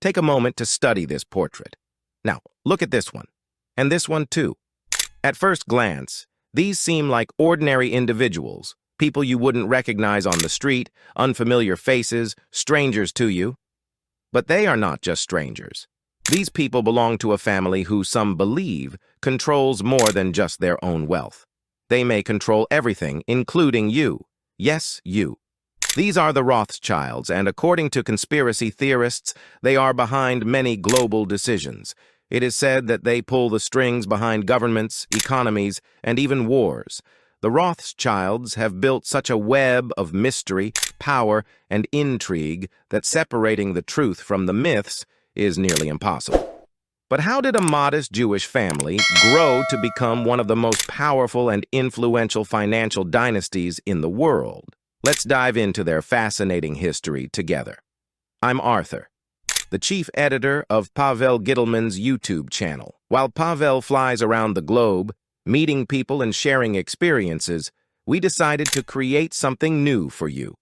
Take a moment to study this portrait. Now, look at this one, and this one too. At first glance, these seem like ordinary individuals, people you wouldn't recognize on the street, unfamiliar faces, strangers to you. But they are not just strangers. These people belong to a family who some believe controls more than just their own wealth. They may control everything, including you. Yes, you. These are the Rothschilds, and according to conspiracy theorists, they are behind many global decisions. It is said that they pull the strings behind governments, economies, and even wars. The Rothschilds have built such a web of mystery, power, and intrigue that separating the truth from the myths is nearly impossible. But how did a modest Jewish family grow to become one of the most powerful and influential financial dynasties in the world? Let's dive into their fascinating history together. I'm Arthur, the chief editor of Pavel Gittleman's YouTube channel. While Pavel flies around the globe, meeting people and sharing experiences, we decided to create something new for you.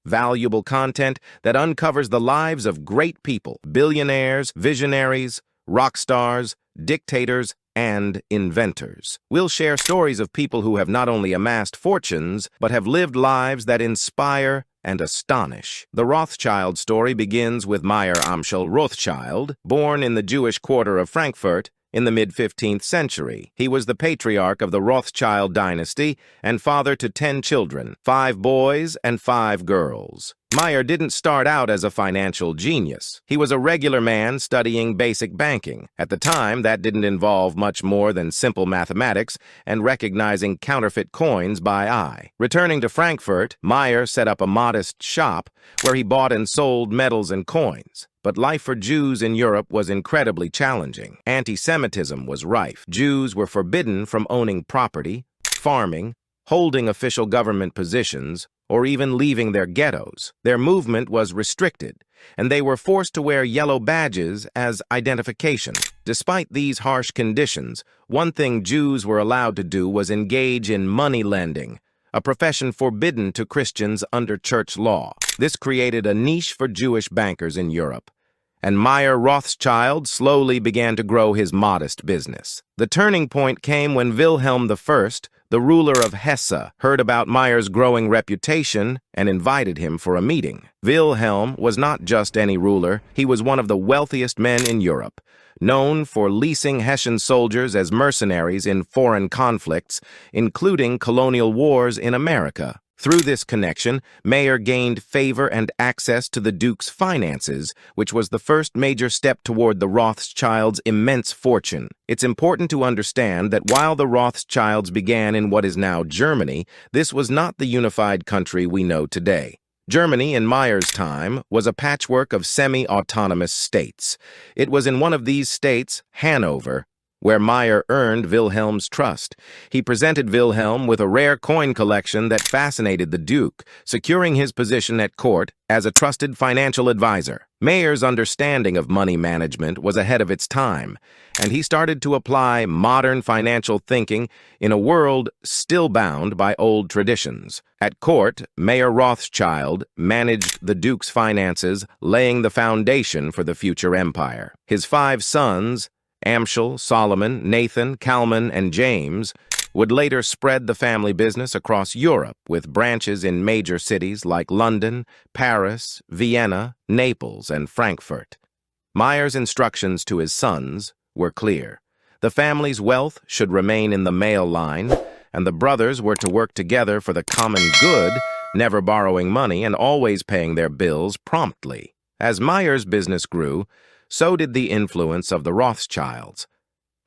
Valuable content that uncovers the lives of great people, billionaires, visionaries, rock stars, dictators, and inventors. We'll share stories of people who have not only amassed fortunes, but have lived lives that inspire and astonish. The Rothschild story begins with Meyer Amschel Rothschild, born in the Jewish quarter of Frankfurt in the mid-15th century. He was the patriarch of the Rothschild dynasty and father to 10 children, 5 boys and 5 girls. Meyer didn't start out as a financial genius. He was a regular man studying basic banking. At the time, that didn't involve much more than simple mathematics and recognizing counterfeit coins by eye. Returning to Frankfurt, Meyer set up a modest shop where he bought and sold medals and coins. But life for Jews in Europe was incredibly challenging. Anti-Semitism was rife. Jews were forbidden from owning property, farming, holding official government positions, or even leaving their ghettos. Their movement was restricted, and they were forced to wear yellow badges as identification. Despite these harsh conditions, one thing Jews were allowed to do was engage in money lending, a profession forbidden to Christians under church law. This created a niche for Jewish bankers in Europe, and Meyer Rothschild slowly began to grow his modest business. The turning point came when Wilhelm I, the ruler of Hesse, heard about Meyer's growing reputation and invited him for a meeting. Wilhelm was not just any ruler, he was one of the wealthiest men in Europe, known for leasing Hessian soldiers as mercenaries in foreign conflicts, including colonial wars in America. Through this connection, Meyer gained favor and access to the Duke's finances, which was the first major step toward the Rothschilds' immense fortune. It's important to understand that while the Rothschilds began in what is now Germany, this was not the unified country we know today. Germany, in Meyer's time, was a patchwork of semi-autonomous states. It was in one of these states, Hanover, where Meyer earned Wilhelm's trust. He presented Wilhelm with a rare coin collection that fascinated the Duke, securing his position at court as a trusted financial advisor. Meyer's understanding of money management was ahead of its time, and he started to apply modern financial thinking in a world still bound by old traditions. At court, Meyer Rothschild managed the Duke's finances, laying the foundation for the future empire. His 5 sons, Amschel, Solomon, Nathan, Kalman, and James, would later spread the family business across Europe with branches in major cities like London, Paris, Vienna, Naples, and Frankfurt. Meyer's instructions to his sons were clear. The family's wealth should remain in the male line, and the brothers were to work together for the common good, never borrowing money and always paying their bills promptly. As Meyer's business grew, so did the influence of the Rothschilds.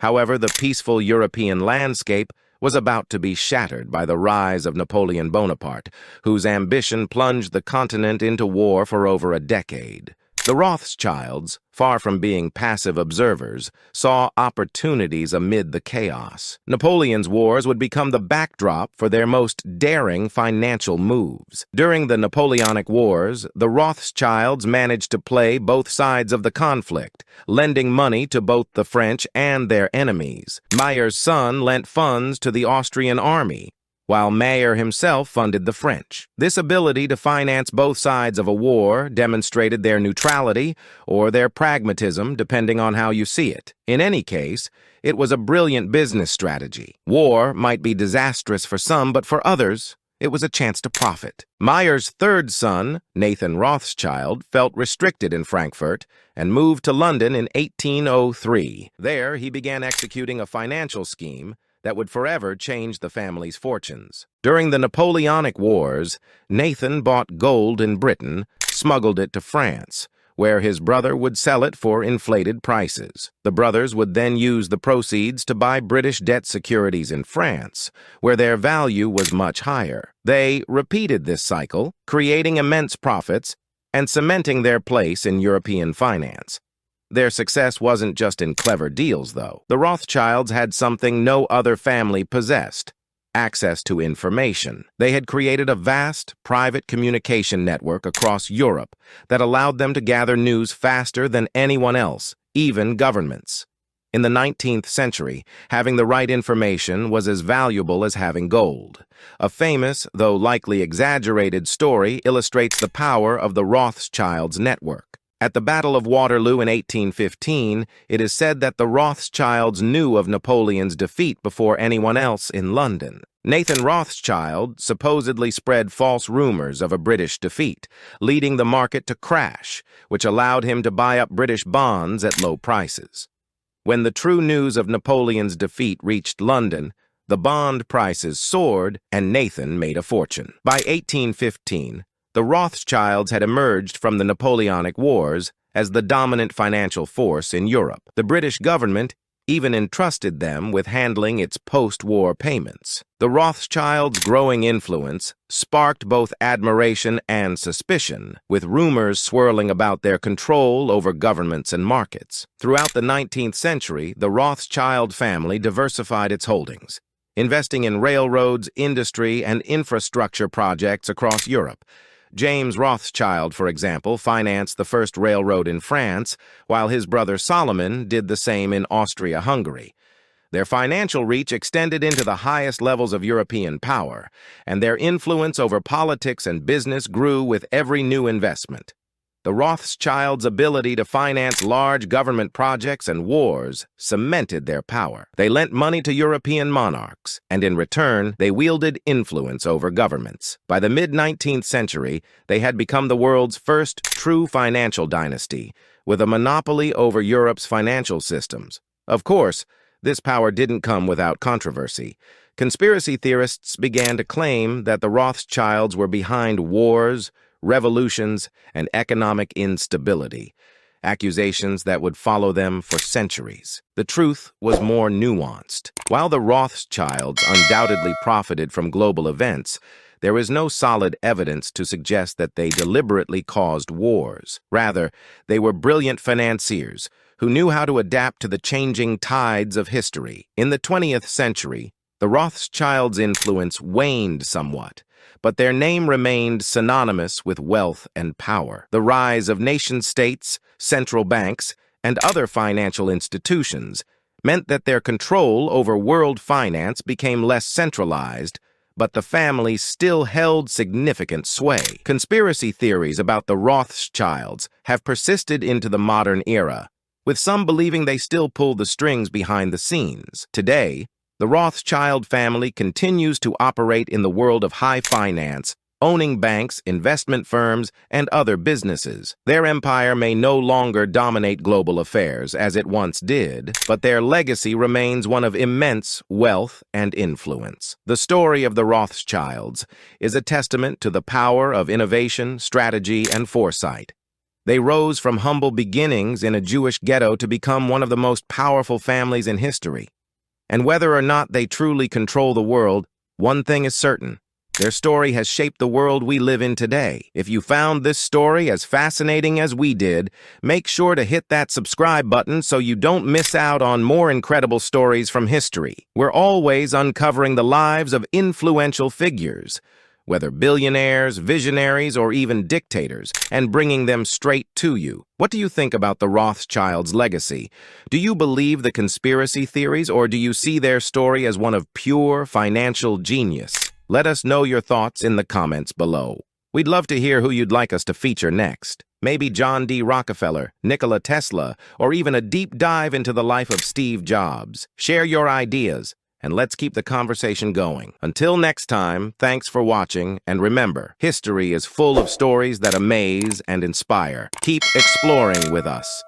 However, the peaceful European landscape was about to be shattered by the rise of Napoleon Bonaparte, whose ambition plunged the continent into war for over a decade. The Rothschilds, far from being passive observers, saw opportunities amid the chaos. Napoleon's wars would become the backdrop for their most daring financial moves. During the Napoleonic Wars, the Rothschilds managed to play both sides of the conflict, lending money to both the French and their enemies. Meyer's son lent funds to the Austrian army, while Mayer himself funded the French. This ability to finance both sides of a war demonstrated their neutrality or their pragmatism, depending on how you see it. In any case, it was a brilliant business strategy. War might be disastrous for some, but for others, it was a chance to profit. Mayer's third son, Nathan Rothschild, felt restricted in Frankfurt and moved to London in 1803. There, he began executing a financial scheme that would forever change the family's fortunes. During the Napoleonic Wars, Nathan bought gold in Britain, smuggled it to France, where his brother would sell it for inflated prices. The brothers would then use the proceeds to buy British debt securities in France, where their value was much higher. They repeated this cycle, creating immense profits and cementing their place in European finance. Their success wasn't just in clever deals, though. The Rothschilds had something no other family possessed: access to information. They had created a vast, private communication network across Europe that allowed them to gather news faster than anyone else, even governments. In the 19th century, having the right information was as valuable as having gold. A famous, though likely exaggerated, story illustrates the power of the Rothschilds' network. At the Battle of Waterloo in 1815, it is said that the Rothschilds knew of Napoleon's defeat before anyone else in London. Nathan Rothschild supposedly spread false rumors of a British defeat, leading the market to crash, which allowed him to buy up British bonds at low prices. When the true news of Napoleon's defeat reached London, the bond prices soared and Nathan made a fortune. By 1815, the Rothschilds had emerged from the Napoleonic Wars as the dominant financial force in Europe. The British government even entrusted them with handling its post-war payments. The Rothschilds' growing influence sparked both admiration and suspicion, with rumors swirling about their control over governments and markets. Throughout the 19th century, the Rothschild family diversified its holdings, investing in railroads, industry, and infrastructure projects across Europe. James Rothschild, for example, financed the first railroad in France, while his brother Solomon did the same in Austria-Hungary. Their financial reach extended into the highest levels of European power, and their influence over politics and business grew with every new investment. The Rothschilds' ability to finance large government projects and wars cemented their power. They lent money to European monarchs, and in return, they wielded influence over governments. By the mid-19th century, they had become the world's first true financial dynasty, with a monopoly over Europe's financial systems. Of course, this power didn't come without controversy. Conspiracy theorists began to claim that the Rothschilds were behind wars, revolutions, and economic instability, accusations that would follow them for centuries. The truth was more nuanced. While the Rothschilds undoubtedly profited from global events, there is no solid evidence to suggest that they deliberately caused wars. Rather, they were brilliant financiers who knew how to adapt to the changing tides of history. In the 20th century, the Rothschilds' influence waned somewhat, but their name remained synonymous with wealth and power. The rise of nation-states, central banks, and other financial institutions meant that their control over world finance became less centralized, but the family still held significant sway. Conspiracy theories about the Rothschilds have persisted into the modern era, with some believing they still pull the strings behind the scenes. Today, the Rothschild family continues to operate in the world of high finance, owning banks, investment firms, and other businesses. Their empire may no longer dominate global affairs as it once did, but their legacy remains one of immense wealth and influence. The story of the Rothschilds is a testament to the power of innovation, strategy, and foresight. They rose from humble beginnings in a Jewish ghetto to become one of the most powerful families in history. And whether or not they truly control the world, one thing is certain: their story has shaped the world we live in today. If you found this story as fascinating as we did, make sure to hit that subscribe button so you don't miss out on more incredible stories from history. We're always uncovering the lives of influential figures, whether billionaires, visionaries, or even dictators, and bringing them straight to you. What do you think about the Rothschilds' legacy? Do you believe the conspiracy theories, or do you see their story as one of pure financial genius? Let us know your thoughts in the comments below. We'd love to hear who you'd like us to feature next. Maybe John D. Rockefeller, Nikola Tesla, or even a deep dive into the life of Steve Jobs. Share your ideas, and let's keep the conversation going. Until next time, thanks for watching, and remember, history is full of stories that amaze and inspire. Keep exploring with us.